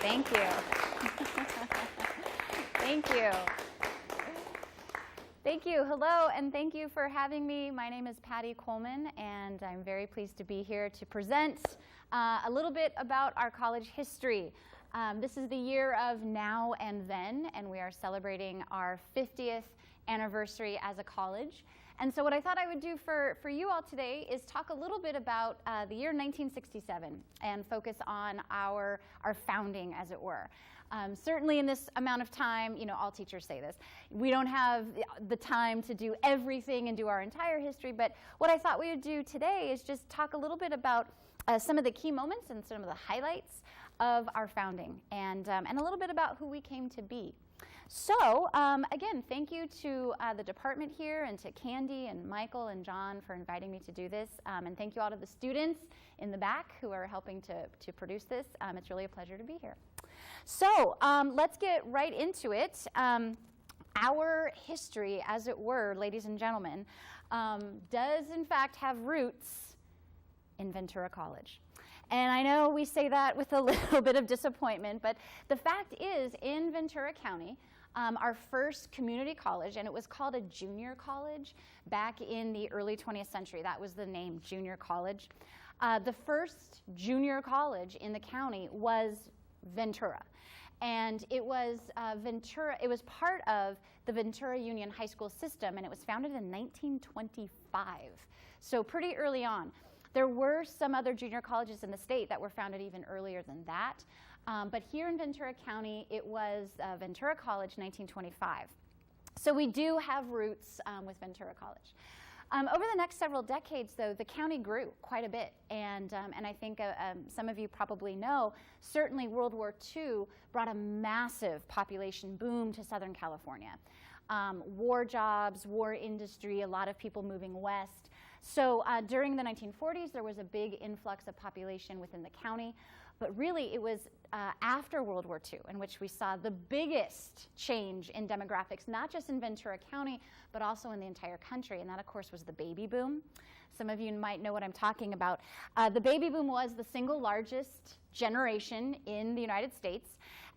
Thank you. Thank you. Thank you. Hello, and thank you for having me. My name is Patty Coleman, and I'm very pleased to be here to present a little bit about our college history. This is the year of now and then, and we are celebrating our 50th anniversary as a college. And so what I thought I would do for you all today is talk a little bit about the year 1967 and focus on our founding, as it were. Certainly in this amount of time, you know, all teachers say this, we don't have the time to do everything and do our entire history, but what I thought we would do today is just talk a little bit about some of the key moments and some of the highlights of our founding, and a little bit about who we came to be. So again, thank you to the department here, and to Candy and Michael and John for inviting me to do this, and thank you all to the students in the back who are helping to produce this. It's really a pleasure to be here. So let's get right into it. Our history, as it were, ladies and gentlemen, does in fact have roots in Ventura College. And I know we say that with a little bit of disappointment, but the fact is, in Ventura County, our first community college, and it was called a junior college back in the early 20th century. That was the name, junior college. The first junior college in the county was Ventura. And it was Ventura, it was part of the Ventura Union High School system, and it was founded in 1925. So pretty early on. There were some other junior colleges in the state that were founded even earlier than that. But here in Ventura County, it was Ventura College, 1925. So we do have roots with Ventura College. Over the next several decades, though, the county grew quite a bit. And I think some of you probably know, certainly World War II brought a massive population boom to Southern California. War jobs, war industry, a lot of people moving west. So during the 1940s, there was a big influx of population within the county. But really, it was after World War II in which we saw the biggest change in demographics, not just in Ventura County, but also in the entire country. And that, of course, was the baby boom. Some of you might know what I'm talking about. The baby boom was the single largest generation in the United States.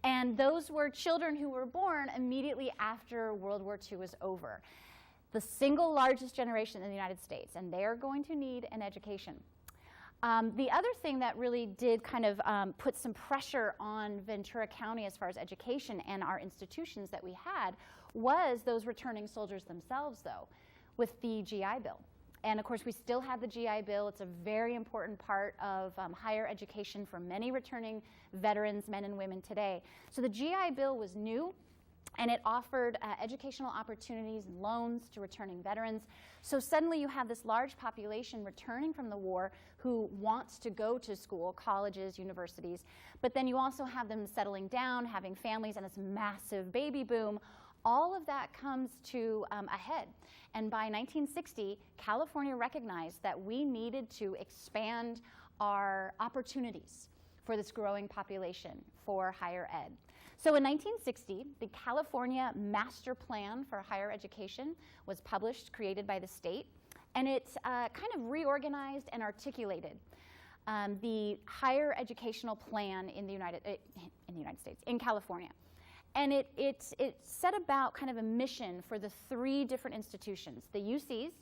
And those were children who were born immediately after World War II was over. The single largest generation in the United States, and they are going to need an education. The other thing that really did kind of put some pressure on Ventura County as far as education and our institutions that we had was those returning soldiers themselves, though, with the GI Bill. And of course, we still have the GI Bill. It's a very important part of higher education for many returning veterans, men and women today. So the GI Bill was new, and it offered educational opportunities and loans to returning veterans. So suddenly you have this large population returning from the war who wants to go to school, colleges, universities, but then you also have them settling down, having families, and this massive baby boom. All of that comes to a head. And by 1960, California recognized that we needed to expand our opportunities for this growing population for higher ed. So in 1960, the California Master Plan for Higher Education was published, created by the state, and it kind of reorganized and articulated the higher educational plan in the United States, in California. And it set about kind of a mission for the three different institutions, the UCs,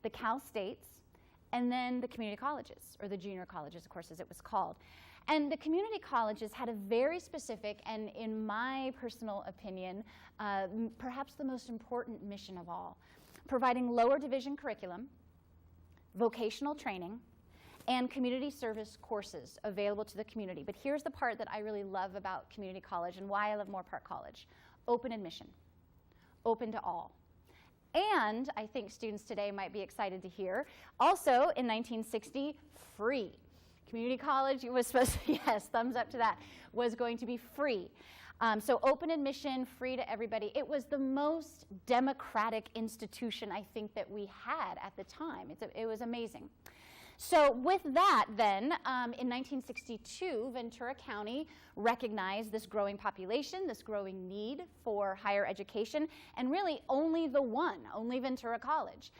the Cal States, and then the community colleges, or the junior colleges, of course, as it was called. And the community colleges had a very specific, and in my personal opinion, perhaps the most important mission of all, providing lower division curriculum, vocational training, and community service courses available to the community. But here's the part that I really love about community college and why I love Moorpark College. Open admission, open to all. And I think students today might be excited to hear, also in 1960, free. Community college was supposed to, yes, thumbs up to that, was going to be free. So open admission, free to everybody. It was the most democratic institution I think that we had at the time. It was amazing. So with that then, in 1962, Ventura County recognized this growing population, this growing need for higher education, and really only Ventura College.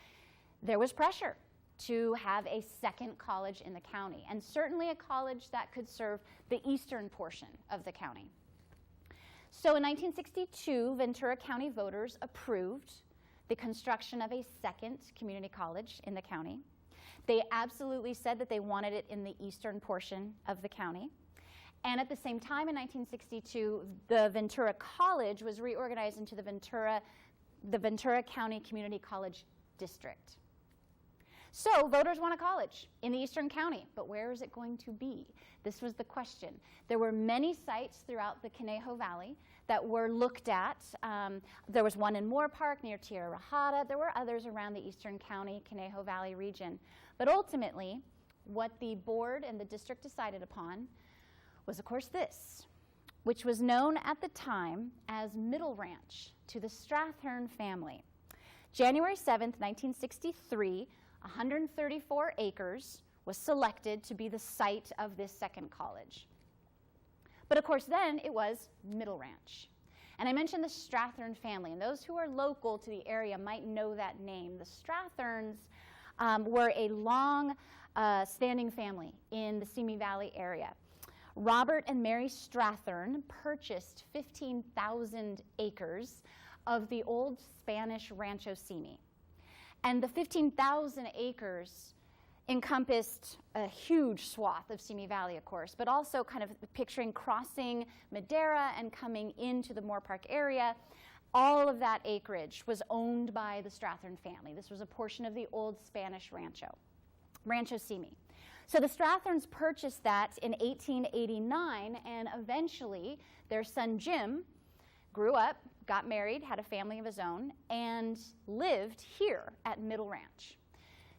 There was pressure to have a second college in the county, and certainly a college that could serve the eastern portion of the county. So in 1962, Ventura County voters approved the construction of a second community college in the county. They absolutely said that they wanted it in the eastern portion of the county. And at the same time, in 1962, the Ventura College was reorganized into the Ventura County Community College District. So voters want a college in the eastern county, but where is it going to be? This was the question. There were many sites throughout the Conejo Valley that were looked at. There was one in Moore Park near Tierra Rajada. There were others around the eastern county, Conejo Valley region. But ultimately, what the board and the district decided upon was, of course, this, which was known at the time as Middle Ranch to the Strathern family. January 7th, 1963, 134 acres was selected to be the site of this second college. But of course then it was Middle Ranch. And I mentioned the Strathern family, and those who are local to the area might know that name. The Stratherns were a long standing family in the Simi Valley area. Robert and Mary Strathern purchased 15,000 acres of the old Spanish Rancho Simi. And the 15,000 acres encompassed a huge swath of Simi Valley, of course, but also kind of picturing crossing Madera and coming into the Moore Park area. All of that acreage was owned by the Strathern family. This was a portion of the old Spanish Rancho Simi. So the Stratherns purchased that in 1889, and eventually their son Jim grew up, got married, had a family of his own, and lived here at Middle Ranch.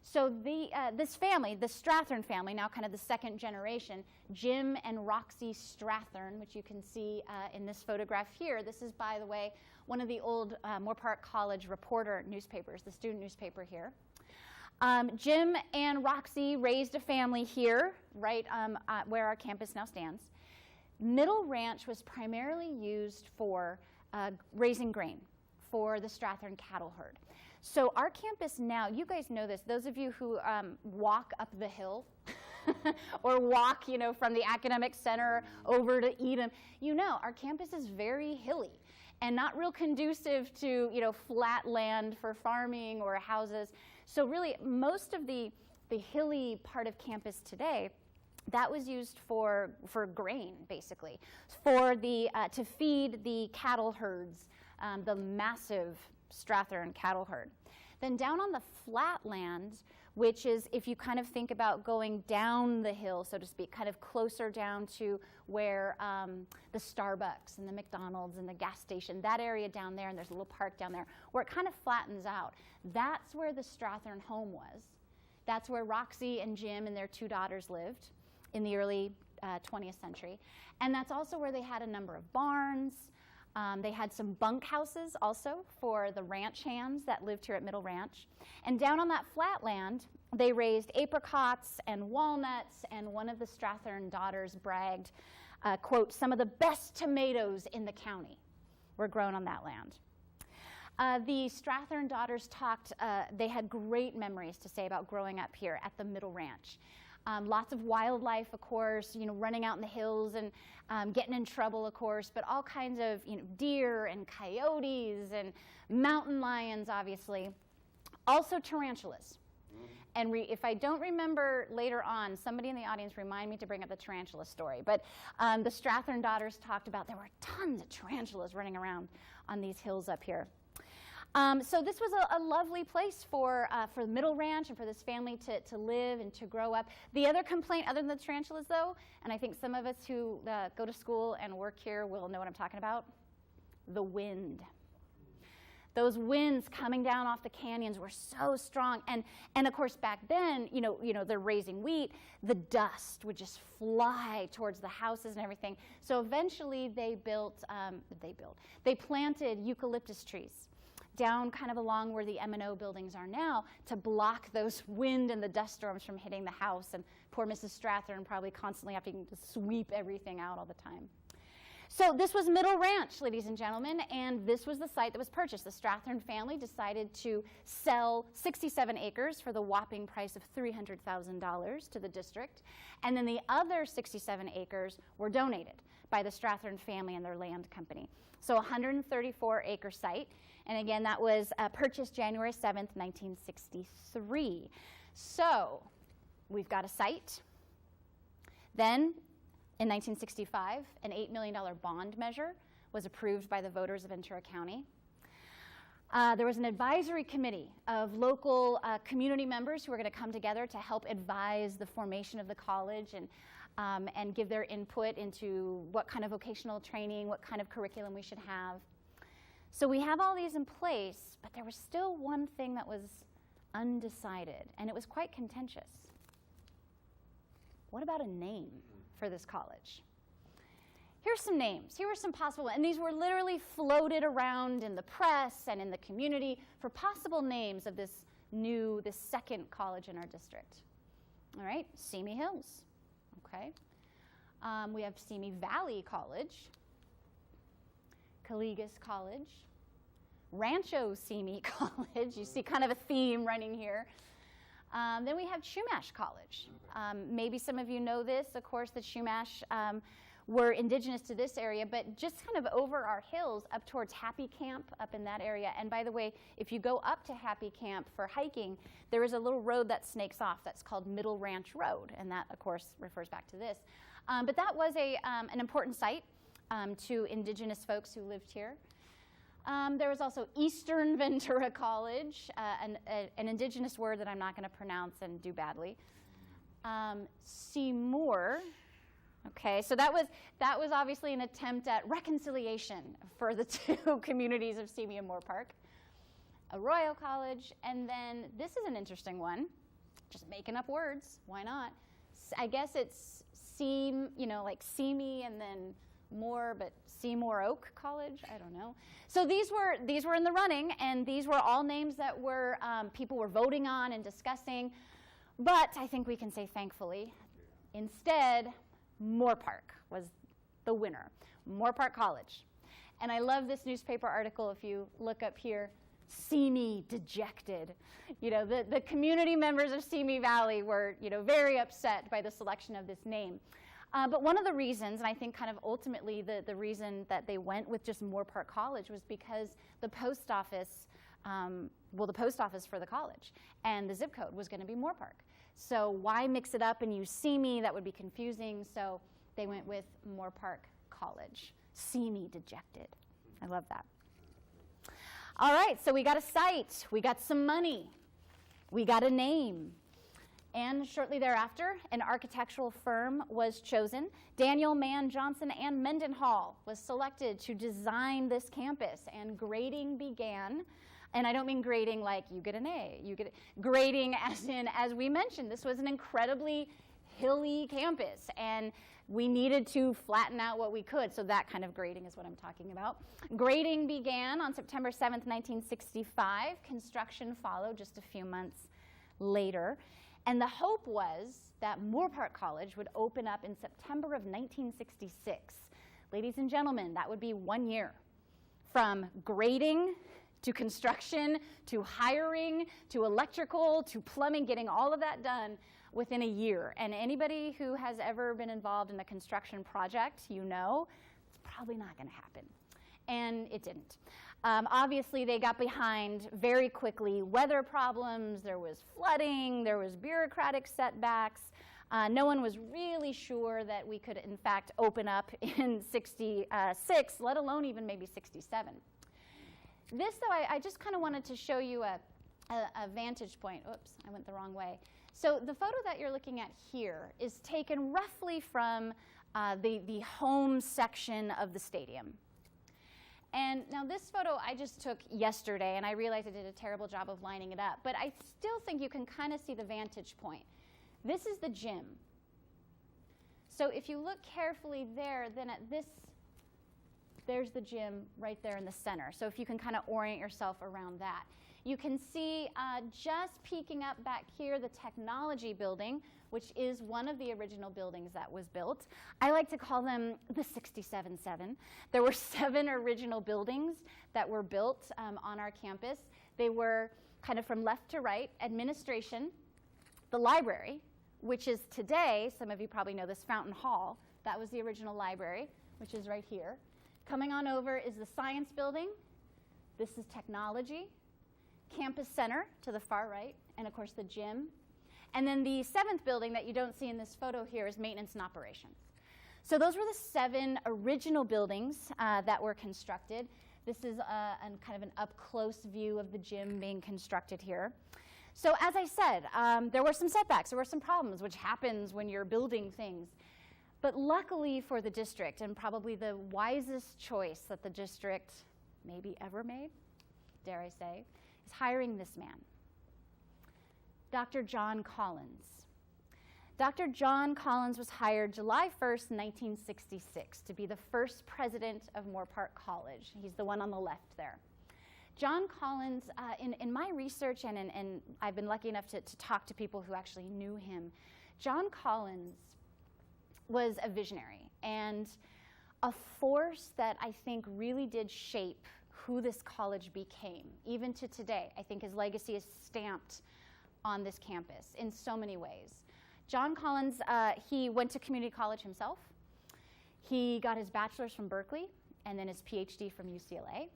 So this family, the Strathern family, now kind of the second generation, Jim and Roxy Strathern, which you can see in this photograph here. This is, by the way, one of the old Moore Park College Reporter newspapers, the student newspaper here. Jim and Roxy raised a family here, right where our campus now stands. Middle Ranch was primarily used for raising grain for the Strathern cattle herd. So our campus now, you guys know this, those of you who walk up the hill or walk, from the academic center over to Edom, our campus is very hilly and not real conducive to, flat land for farming or houses. So really, most of the hilly part of campus today, that was used for grain, basically, to feed the cattle herds, the massive Strathern cattle herd. Then down on the flatland, which is, if you kind of think about going down the hill, so to speak, kind of closer down to where the Starbucks and the McDonald's and the gas station, that area down there, and there's a little park down there, where it kind of flattens out. That's where the Strathern home was. That's where Roxy and Jim and their two daughters lived in the early 20th century. And that's also where they had a number of barns. They had some bunkhouses also for the ranch hands that lived here at Middle Ranch. And down on that flat land, they raised apricots and walnuts, and one of the Strathern daughters bragged, quote, "Some of the best tomatoes in the county were grown on that land." The Strathern daughters talked, they had great memories to say about growing up here at the Middle Ranch. Lots of wildlife, of course, running out in the hills and getting in trouble, of course, but all kinds of deer and coyotes and mountain lions, obviously. Also tarantulas. And if I don't remember later on, somebody in the audience remind me to bring up the tarantula story. But the Strathern daughters talked about there were tons of tarantulas running around on these hills up here. So this was a lovely place for Middle Ranch and for this family to live and to grow up. The other complaint, other than the tarantulas, though, and I think some of us who go to school and work here will know what I'm talking about, the wind. Those winds coming down off the canyons were so strong. And of course, back then, they're raising wheat, the dust would just fly towards the houses and everything. So eventually they planted eucalyptus trees down kind of along where the M&O buildings are now to block those wind and the dust storms from hitting the house. And poor Mrs. Strathern probably constantly having to sweep everything out all the time. So this was Middle Ranch, ladies and gentlemen, and this was the site that was purchased. The Strathern family decided to sell 67 acres for the whopping price of $300,000 to the district, and then the other 67 acres were donated by the Strathern family and their land company. So 134-acre site, and again, that was purchased January 7th, 1963. So we've got a site. Then, in 1965, an $8 million bond measure was approved by the voters of Ventura County. There was an advisory committee of local community members who were going to come together to help advise the formation of the college and give their input into what kind of vocational training, what kind of curriculum we should have. So we have all these in place, but there was still one thing that was undecided, and it was quite contentious. What about a name for this college? Here's some names. Here were some possible, and these were literally floated around in the press and in the community for possible names of this second college in our district. All right, Simi Hills, okay. We have Simi Valley College, Caligas College, Rancho Simi College. You see kind of a theme running here. Then we have Chumash College. Maybe some of you know this, of course, that Chumash were indigenous to this area, but just kind of over our hills up towards Happy Camp up in that area. And by the way, if you go up to Happy Camp for hiking, there is a little road that snakes off that's called Middle Ranch Road, and that, of course, refers back to this. But that was an important site to indigenous folks who lived here. There was also Eastern Ventura College, an indigenous word that I'm not going to pronounce and do badly. Seymour, okay, so that was obviously an attempt at reconciliation for the two communities of Simi and Moore Park. Arroyo College, and then this is an interesting one, just making up words, why not? I guess it's like Simi and then Moore, but Seymour Oak College, I don't know. So these were in the running, and these were all names that were people were voting on and discussing. But I think we can say thankfully, instead, Moore Park was the winner. Moore Park College. And I love this newspaper article, if you look up here, Simi dejected. The community members of Simi Valley were, very upset by the selection of this name. But one of the reasons, and I think kind of ultimately the reason that they went with just Moore Park College was because the post office, the post office for the college and the zip code was going to be Moore Park. So why mix it up and use Simi? That would be confusing. So they went with Moore Park College. Simi dejected. I love that. All right, so we got a site. We got some money. We got a name. And shortly thereafter, an architectural firm was chosen. Daniel Mann Johnson and Mendenhall was selected to design this campus, and grading began. And I don't mean grading like you get an A. Grading as in, as we mentioned, this was an incredibly hilly campus, and we needed to flatten out what we could. So that kind of grading is what I'm talking about. Grading began on September 7th, 1965. Construction followed just a few months later. And the hope was that Moore Park College would open up in September of 1966. Ladies and gentlemen, that would be 1 year. From grading to construction to hiring to electrical to plumbing, getting all of that done within a year. And anybody who has ever been involved in a construction project, it's probably not going to happen. And it didn't. Obviously, they got behind very quickly. Weather problems, there was flooding, there was bureaucratic setbacks. No one was really sure that we could, in fact, open up in 66, let alone even maybe 67. This, though, I just kind of wanted to show you a vantage point. Oops, I went the wrong way. So the photo that you're looking at here is taken roughly from the home section of the stadium. And now this photo I just took yesterday, and I realized I did a terrible job of lining it up, but I still think you can kind of see the vantage point. This is the gym. So if you look carefully there, then there's the gym right there in the center. So if you can kind of orient yourself around that. You can see just peeking up back here the technology building, which is one of the original buildings that was built. I like to call them the 67-7. There were 7 original buildings that were built on our campus. They were kind of from left to right: administration, the library, which is today, some of you probably know this, Fountain Hall. That was the original library, which is right here. Coming on over is the science building. This is technology. Campus center to the far right, and of course the gym. And then the 7th building that you don't see in this photo here is maintenance and operations. So those were the 7 original buildings that were constructed. This is kind of an up-close view of the gym being constructed here. So as I said, there were some setbacks, there were some problems, which happens when you're building things. But luckily for the district, and probably the wisest choice that the district maybe ever made, dare I say, is hiring this man, Dr. John Collins. Dr. John Collins was hired July 1st, 1966, to be the first president of Moore Park College. He's the one on the left there. John Collins, in my research, and I've been lucky enough to talk to people who actually knew him, John Collins was a visionary and a force that I think really did shape who this college became. Even to today, I think his legacy is stamped on this campus in so many ways. John Collins, he went to community college himself. He got his bachelor's from Berkeley and then his PhD from UCLA.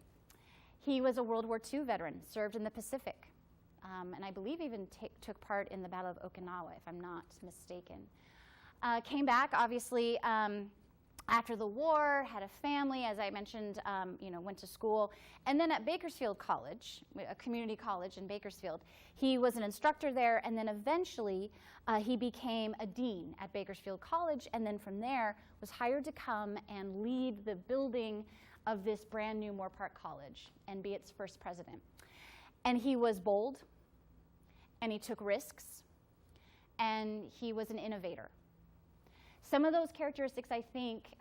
He was a World War II veteran, served in the Pacific, and I believe even took part in the Battle of Okinawa, if I'm not mistaken. Came back, obviously, after the war, had a family, as I mentioned, went to school. And then at Bakersfield College, a community college in Bakersfield, he was an instructor there, and then eventually he became a dean at Bakersfield College, and then from there was hired to come and lead the building of this brand new Moore Park College and be its first president. And he was bold, and he took risks, and he was an innovator. Some of those characteristics, I think,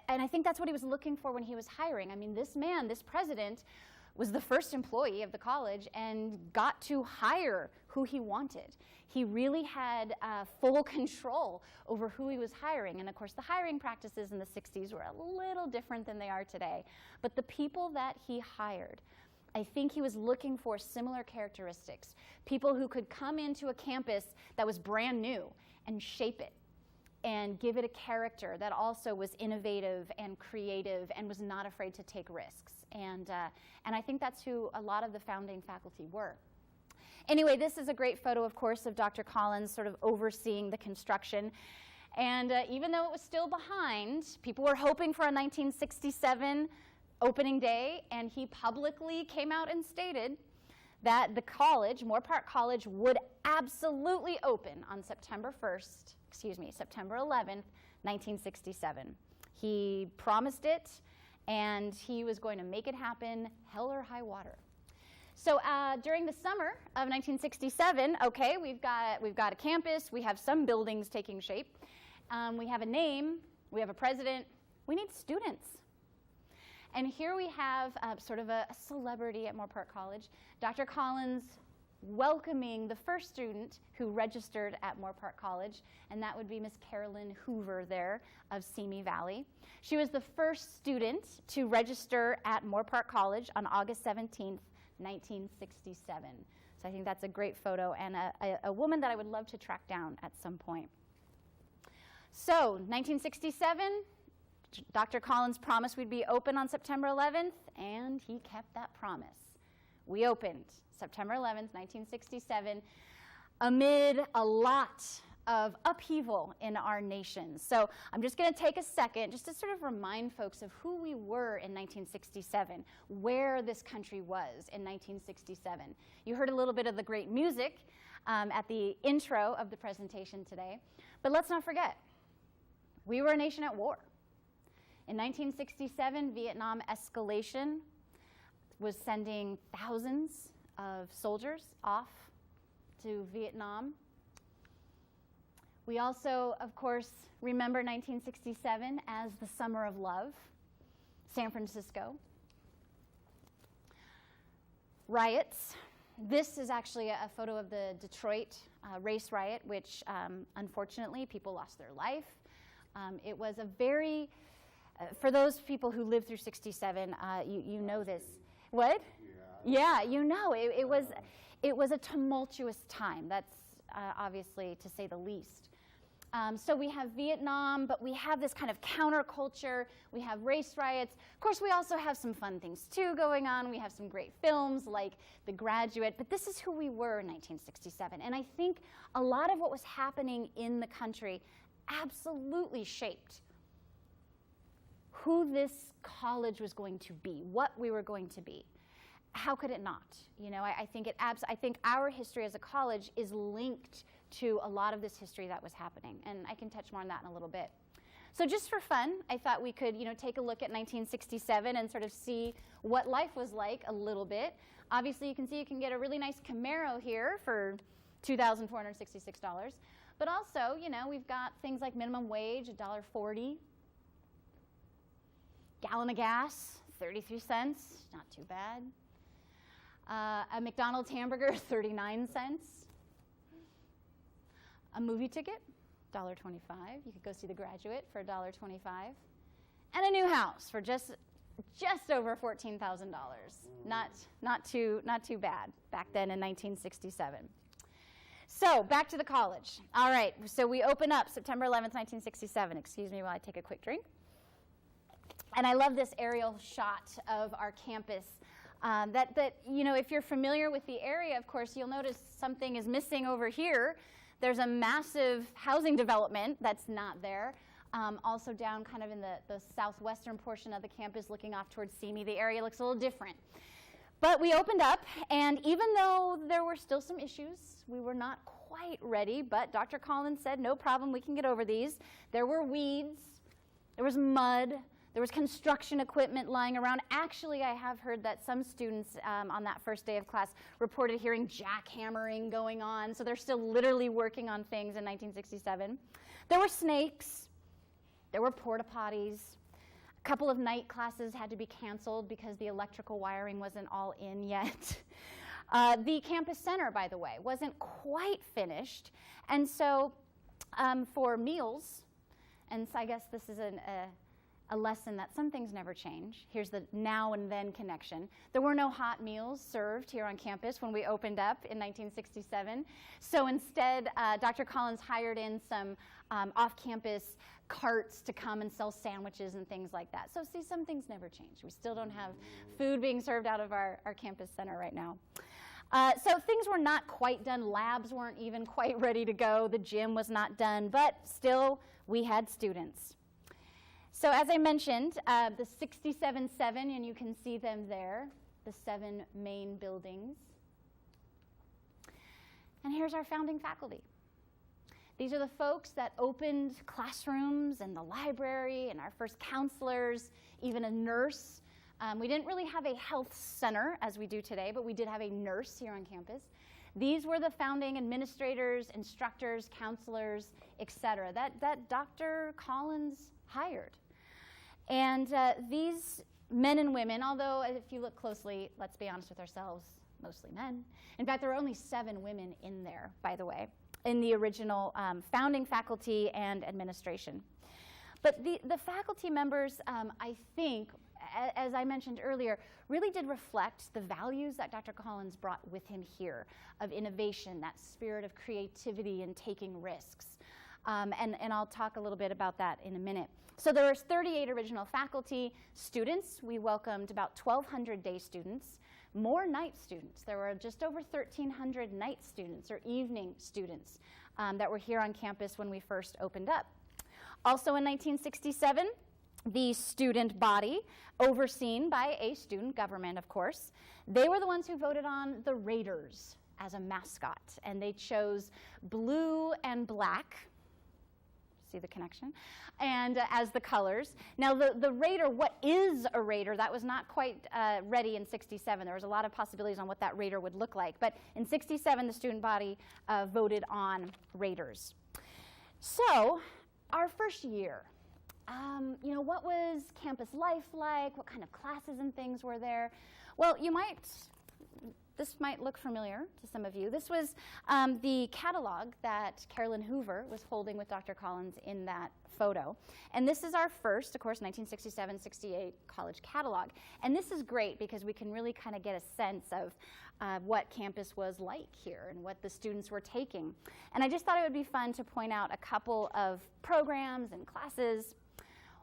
and I think that's what he was looking for when he was hiring. I mean, this man, this president, was the first employee of the college and got to hire who he wanted. He really had full control over who he was hiring. And of course, the hiring practices in the 60s were a little different than they are today. But the people that he hired, I think he was looking for similar characteristics. People who could come into a campus that was brand new and shape it and give it a character that also was innovative and creative and was not afraid to take risks. And I think that's who a lot of the founding faculty were. Anyway, this is a great photo, of course, of Dr. Collins sort of overseeing the construction. And even though it was still behind, people were hoping for a 1967 opening day, and he publicly came out and stated that the college, Moore Park College, would absolutely open on September 11th, 1967. He promised it, and he was going to make it happen, hell or high water. So during the summer of 1967, okay, we've got a campus, we have some buildings taking shape, we have a name, we have a president, we need students. And here we have sort of a celebrity at Moore Park College, Dr. Collins, welcoming the first student who registered at Moore Park College, and that would be Miss Carolyn Hoover there of Simi Valley. She was the first student to register at Moore Park College on August 17th, 1967. So I think that's a great photo and a woman that I would love to track down at some point. So 1967, Dr. Collins promised we'd be open on September 11th, and he kept that promise. We opened September 11th, 1967, amid a lot of upheaval in our nation. So I'm just going to take a second just to sort of remind folks of who we were in 1967, where this country was in 1967. You heard a little bit of the great music at the intro of the presentation today, but let's not forget, we were a nation at war. In 1967, Vietnam escalation was sending thousands of soldiers off to Vietnam. We also, of course, remember 1967 as the Summer of Love, San Francisco. Riots, This is actually a photo of the Detroit race riot, which unfortunately people lost their life. It was a very, for those people who lived through 67, you know this. What? Yeah, you know, it was a tumultuous time. That's obviously to say the least. So we have Vietnam, but we have this kind of counterculture. We have race riots. Of course, we also have some fun things, too, going on. We have some great films like The Graduate. But this is who we were in 1967. And I think a lot of what was happening in the country absolutely shaped who this college was going to be, what we were going to be. How could it not? You know, I think our history as a college is linked to a lot of this history that was happening, and I can touch more on that in a little bit. So just for fun, I thought we could, take a look at 1967 and sort of see what life was like a little bit. Obviously, you can get a really nice Camaro here for $2,466, but also, we've got things like minimum wage, $1.40, gallon of gas, 33 cents, not too bad. A McDonald's hamburger, 39 cents. A movie ticket, $1.25. You could go see The Graduate for $1.25. And a new house for just over $14,000. Not too bad back then in 1967. So back to the college. All right, so we open up September 11th, 1967. Excuse me while I take a quick drink. And I love this aerial shot of our campus. If you're familiar with the area, of course, you'll notice something is missing over here. There's a massive housing development that's not there. Also down kind of in the southwestern portion of the campus looking off towards Simi, the area looks a little different. But we opened up, and even though there were still some issues, we were not quite ready, but Dr. Collins said, no problem, we can get over these. There were weeds, there was mud, there was construction equipment lying around. Actually, I have heard that some students on that first day of class reported hearing jackhammering going on, so they're still literally working on things in 1967. There were snakes. There were porta potties. A couple of night classes had to be canceled because the electrical wiring wasn't all in yet. The campus center, by the way, wasn't quite finished, and so for meals, and so I guess this is a lesson that some things never change. Here's the now and then connection. There were no hot meals served here on campus when we opened up in 1967. So instead, Dr. Collins hired in some off-campus carts to come and sell sandwiches and things like that. So see, some things never change. We still don't have food being served out of our campus center right now. So things were not quite done. Labs weren't even quite ready to go. The gym was not done, but still we had students. So as I mentioned, the 67-7, and you can see them there, the 7 main buildings. And here's our founding faculty. These are the folks that opened classrooms and the library and our first counselors, even a nurse. We didn't really have a health center as we do today, but we did have a nurse here on campus. These were the founding administrators, instructors, counselors, etc. that Dr. Collins hired. And these men and women, although if you look closely, let's be honest with ourselves, mostly men. In fact, there were only 7 women in there, by the way, in the original founding faculty and administration. But the faculty members, I think, as I mentioned earlier, really did reflect the values that Dr. Collins brought with him here of innovation, that spirit of creativity and taking risks. And I'll talk a little bit about that in a minute. So there were 38 original faculty. Students, we welcomed about 1,200 day students, more night students. There were just over 1,300 night students or evening students that were here on campus when we first opened up. Also in 1967, the student body, overseen by a student government, of course, they were the ones who voted on the Raiders as a mascot, and they chose blue and black. See the connection? And as the colors. Now the Raider, what is a Raider? That was not quite ready in 67. There was a lot of possibilities on what that Raider would look like. But in 67, the student body voted on Raiders. So our first year, what was campus life like? What kind of classes and things were there? Well, you might this might look familiar to some of you. This was the catalog that Carolyn Hoover was holding with Dr. Collins in that photo. And this is our first, of course, 1967-68 college catalog. And this is great because we can really kind of get a sense of what campus was like here and what the students were taking. And I just thought it would be fun to point out a couple of programs and classes.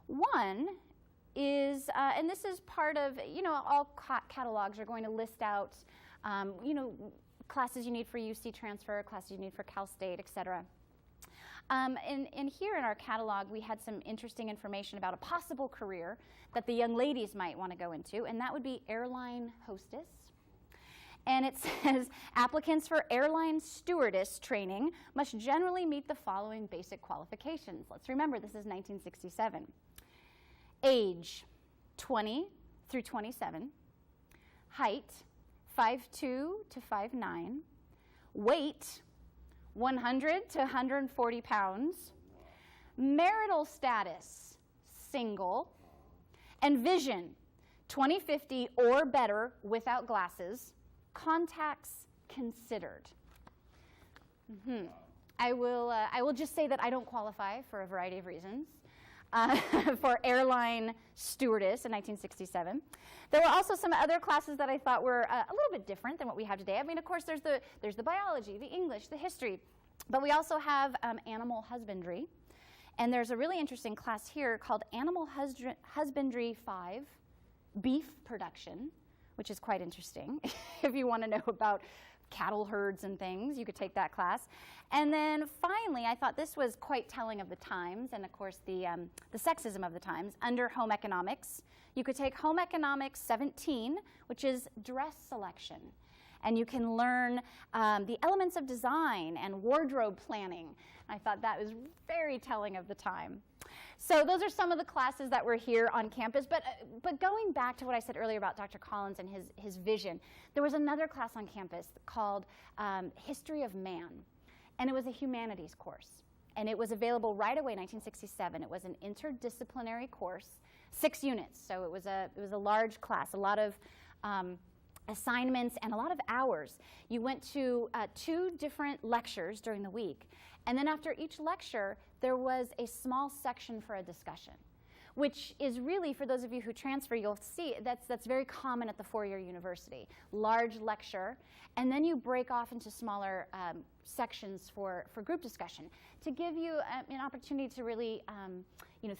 One is, and this is part of, all catalogs are going to list out classes you need for UC transfer, classes you need for Cal State, et cetera. And here in our catalog, we had some interesting information about a possible career that the young ladies might want to go into, and that would be airline hostess. And it says, applicants for airline stewardess training must generally meet the following basic qualifications. Let's remember, this is 1967. Age, 20 through 27. Height, 5'2" to 5'9". Weight, 100 to 140 pounds. Marital status, single. And vision, 20/50 or better without glasses. Contacts considered. I will just say that I don't qualify for a variety of reasons for airline stewardess in 1967. There were also some other classes that I thought were a little bit different than what we have today. I mean, of course, there's the biology, the English, the history, but we also have animal husbandry. And there's a really interesting class here called Animal Husbandry 5, Beef Production, which is quite interesting. If you want to know about cattle herds and things, you could take that class. And then finally, I thought this was quite telling of the times, and of course the sexism of the times. Under home economics, you could take home economics 17, which is dress selection. And you can learn the elements of design and wardrobe planning. I thought that was very telling of the time. So those are some of the classes that were here on campus. But going back to what I said earlier about Dr. Collins and his vision, there was another class on campus called History of Man. And it was a humanities course. And it was available right away in 1967. It was an interdisciplinary course, 6 units. So it was a large class, a lot of assignments and a lot of hours. You went to 2 different lectures during the week. And then after each lecture, there was a small section for a discussion, which is really, for those of you who transfer, you'll see that's very common at the 4-year university. Large lecture, and then you break off into smaller sections for group discussion to give you an opportunity to really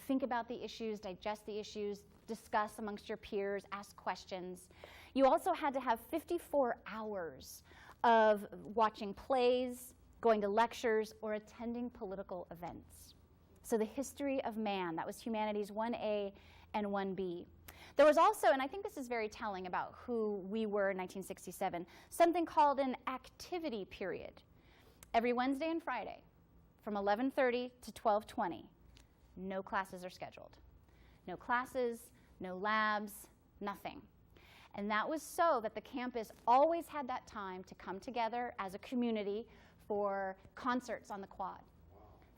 think about the issues, digest the issues, discuss amongst your peers, ask questions. You also had to have 54 hours of watching plays, going to lectures, or attending political events. So the history of man, that was Humanities 1A and 1B. There was also, and I think this is very telling about who we were in 1967, something called an activity period. Every Wednesday and Friday from 11:30 to 12:20, no classes are scheduled. No classes, no labs, nothing. And that was so that the campus always had that time to come together as a community for concerts on the quad,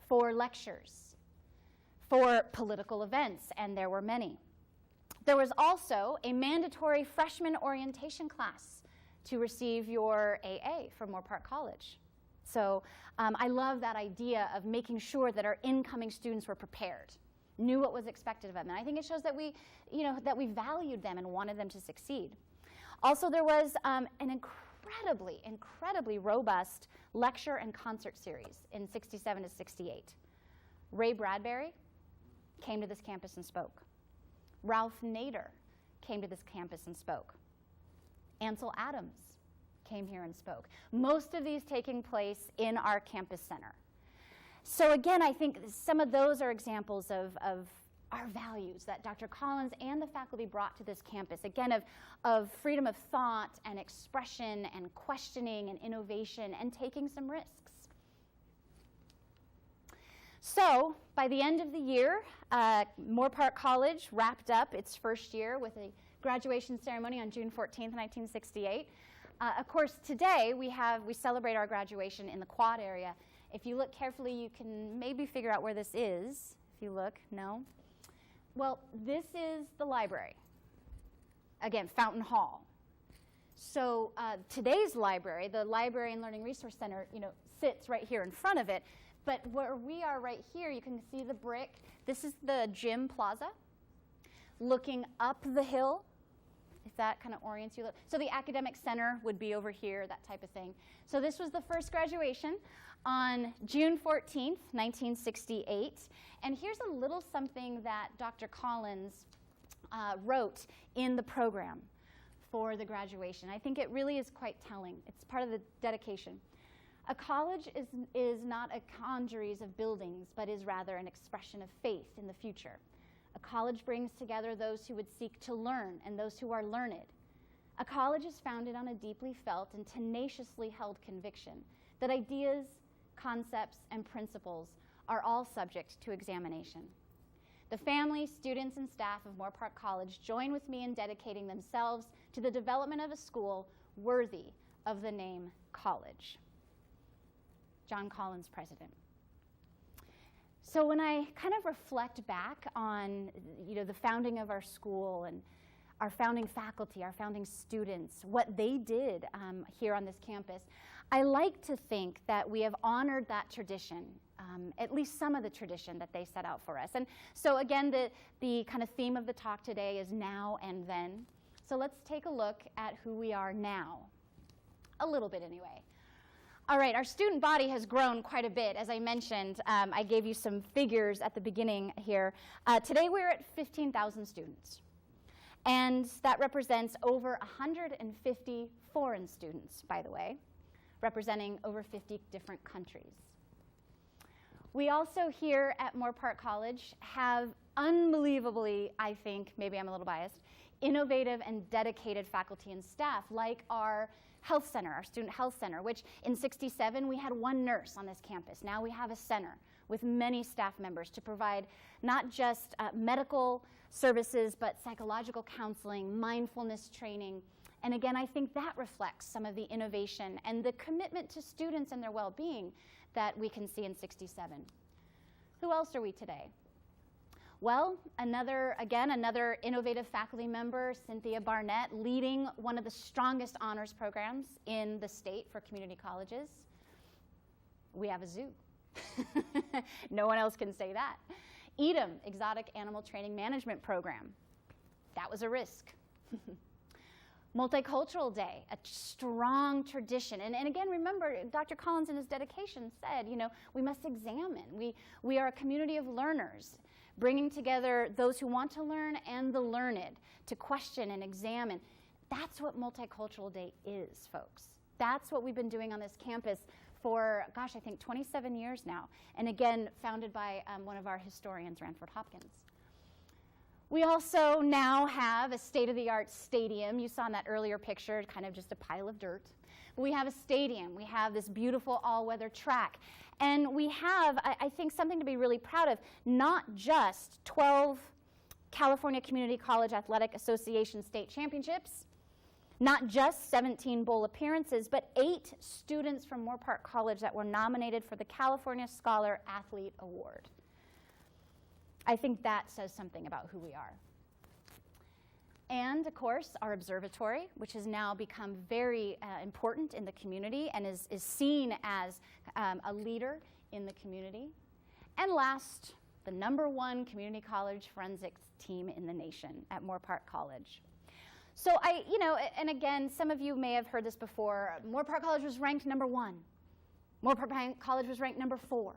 for lectures, for political events, and there were many. There was also a mandatory freshman orientation class to receive your AA from Moore Park College. So I love that idea of making sure that our incoming students were prepared, knew what was expected of them. And I think it shows that we valued them and wanted them to succeed. Also, there was an incredibly robust lecture and concert series in 67 to 68. Ray Bradbury came to this campus and spoke. Ralph Nader came to this campus and spoke. Ansel Adams came here and spoke. Most of these taking place in our campus center. So again, I think some of those are examples of our values that Dr. Collins and the faculty brought to this campus, again, of freedom of thought and expression and questioning and innovation and taking some risks. So by the end of the year, Moore Park College wrapped up its first year with a graduation ceremony on June 14th, 1968. Of course, today we celebrate our graduation in the quad area. If you look carefully, you can maybe figure out where this is. If you look, no? Well, this is the library. Again, Fountain Hall. So today's library, the Library and Learning Resource Center, sits right here in front of it. But where we are right here, you can see the brick. This is the gym plaza. Looking up the hill, if that kind of orients you. So the academic center would be over here, that type of thing. So this was the first graduation on June 14th, 1968. And here's a little something that Dr. Collins wrote in the program for the graduation. I think it really is quite telling. It's part of the dedication. A college is not a congeries of buildings, but is rather an expression of faith in the future. A college brings together those who would seek to learn and those who are learned. A college is founded on a deeply felt and tenaciously held conviction that ideas, concepts, and principles are all subject to examination. The family, students, and staff of Moore Park College join with me in dedicating themselves to the development of a school worthy of the name college. John Collins, president. So when I kind of reflect back on the founding of our school and our founding faculty, our founding students, what they did here on this campus, I like to think that we have honored that tradition, at least some of the tradition that they set out for us. And so again, the kind of theme of the talk today is now and then. So let's take a look at who we are now, a little bit anyway. All right, our student body has grown quite a bit. As I mentioned, I gave you some figures at the beginning here. Today we're at 15,000 students. And that represents over 150 foreign students, by the way, representing over 50 different countries. We also here at Moore Park College have unbelievably, I think, maybe I'm a little biased, innovative and dedicated faculty and staff, like our health center, our student health center, which in '67 we had one nurse on this campus. Now we have a center with many staff members to provide not just medical services, but psychological counseling, mindfulness training. And again, I think that reflects some of the innovation and the commitment to students and their well-being that we can see in '67. Who else are we today? Well, another innovative faculty member, Cynthia Barnett, leading one of the strongest honors programs in the state for community colleges. We have a zoo. No one else can say that. EDM, Exotic Animal Training Management Program. That was a risk. Multicultural Day, a strong tradition. And again, remember, Dr. Collins in his dedication said, we must examine. We are a community of learners, bringing together those who want to learn and the learned to question and examine. That's what Multicultural Day is, folks. That's what we've been doing on this campus for, I think 27 years now. And again, founded by one of our historians, Ranford Hopkins. We also now have a state-of-the-art stadium. You saw in that earlier picture, kind of just a pile of dirt. We have a stadium. We have this beautiful all-weather track. And we have, I think, something to be really proud of, not just 12 California Community College Athletic Association state championships, not just 17 bowl appearances, but 8 students from Moore Park College that were nominated for the California Scholar Athlete Award. I think that says something about who we are. And, of course, our observatory, which has now become very important in the community and is seen as a leader in the community. And last, the #1 community college forensics team in the nation at Moore Park College. So and again, some of you may have heard this before, Moore Park College was ranked #1. Moore Park College was ranked #4,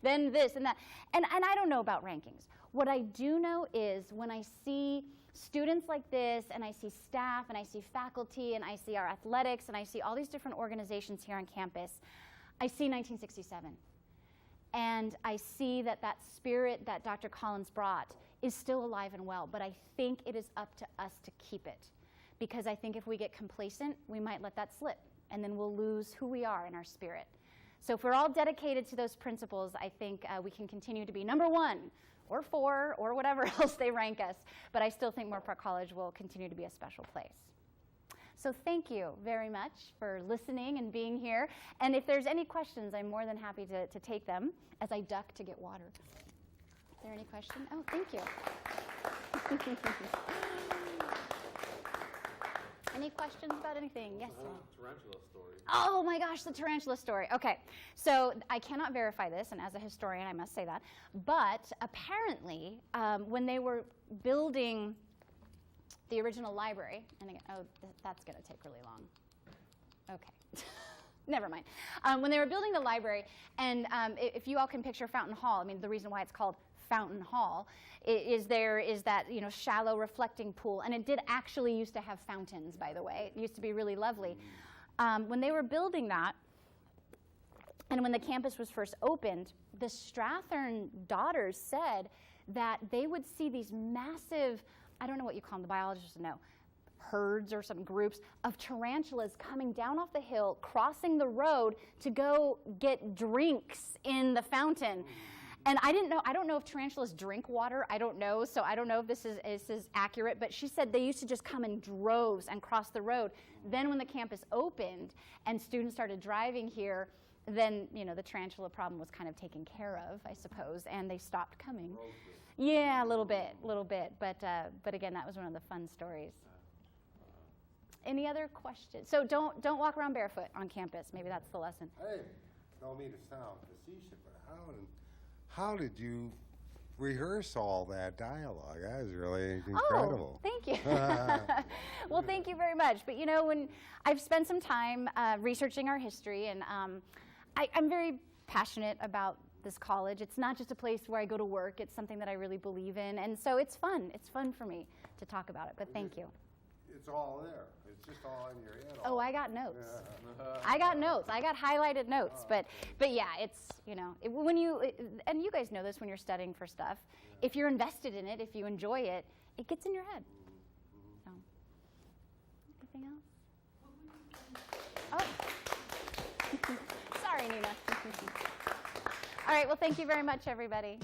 then this and that. And I don't know about rankings. What I do know is when I see students like this, and I see staff, and I see faculty, and I see our athletics, and I see all these different organizations here on campus, I see 1967. And I see that spirit that Dr. Collins brought is still alive and well, but I think it is up to us to keep it. Because I think if we get complacent, we might let that slip, and then we'll lose who we are in our spirit. So if we're all dedicated to those principles, I think we can continue to be #1 or 4 or whatever else they rank us. But I still think Moore Park College will continue to be a special place. So thank you very much for listening and being here. And if there's any questions, I'm more than happy to take them as I duck to get water. Is there any question? Oh, thank you. Any questions about anything? Yes, sir. Tarantula story. Oh my gosh, the tarantula story. Okay, so I cannot verify this, and as a historian, I must say that. But apparently, when they were building the original library, and again, that's going to take really long. Okay. Never mind. When they were building the library, and if you all can picture Fountain Hall, I mean, the reason why it's called Fountain Hall is that shallow reflecting pool, and it did actually used to have fountains, by the way. It used to be really lovely. When they were building that, and when the campus was first opened, the Strathern daughters said that they would see these massive, I don't know what you call them, the biologists know, herds or some groups of tarantulas coming down off the hill, crossing the road to go get drinks in the fountain. And I don't know if tarantulas drink water. I don't know, so I don't know if this is accurate. But she said they used to just come in droves and cross the road. Then when the campus opened and students started driving here, then the tarantula problem was kind of taken care of, I suppose, and they stopped coming. Yeah, a little bit. But again, that was one of the fun stories. Any other questions? So don't walk around barefoot on campus. Maybe that's the lesson. Hey, don't mean to sound facetious, but how did you rehearse all that dialogue? That was really incredible. Oh, thank you. Well, thank you very much. But when I've spent some time researching our history, and I'm very passionate about this college. It's not just a place where I go to work. It's something that I really believe in, and so it's fun. It's fun for me to talk about it. But thank you. It's all there. It's just all in your head. Oh, I got notes. I got notes. I got highlighted notes. But yeah, it's when and you guys know this when you're studying for stuff. If you're invested in it, if you enjoy it, it gets in your head. So, anything else? Oh, sorry, Nina. All right. Well, thank you very much, everybody.